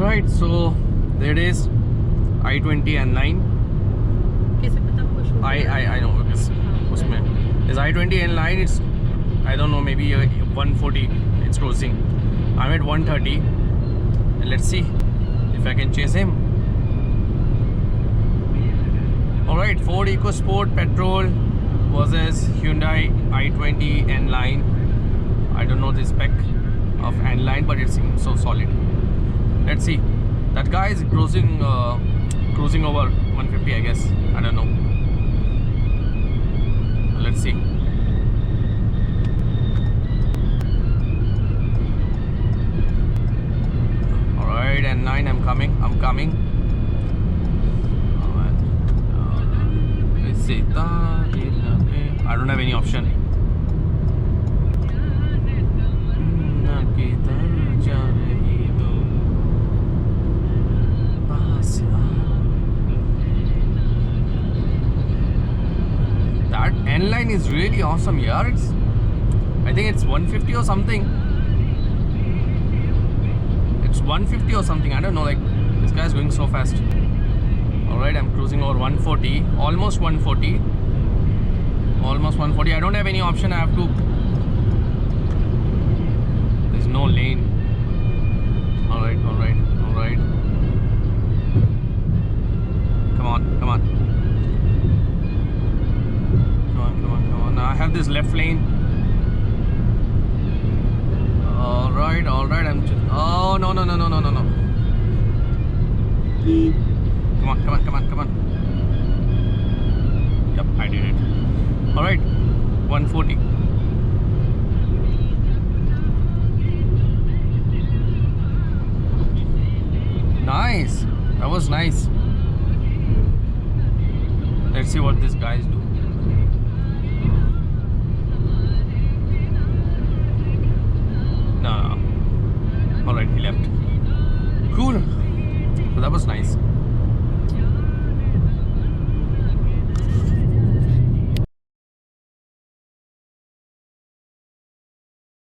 Alright, so there it is, I20 N9. I know because this I20 N9, it's, I don't know, maybe 140 it's cruising. I'm at 130 and let's see if I can chase him. Alright, Ford Ecosport Petrol versus Hyundai I20 N line. I don't know the spec of N line, but it seems so solid. Let's see. That guy is cruising over 150, I guess. I don't know. Let's see. Alright, N9, I'm coming. I don't have any option. That N line is really awesome here. I think it's 150 or something. It's 150 or something. I don't know. Like, this guy's going so fast. Alright, I'm cruising over 140. Almost 140. I don't have any option. I have to. There's no lane. Alright. Come on. Now I have this left lane. Alright. I'm just. Oh, no. Come on. Yep, I did it. Alright, 140. Nice. That was nice. Let's see what these guys do.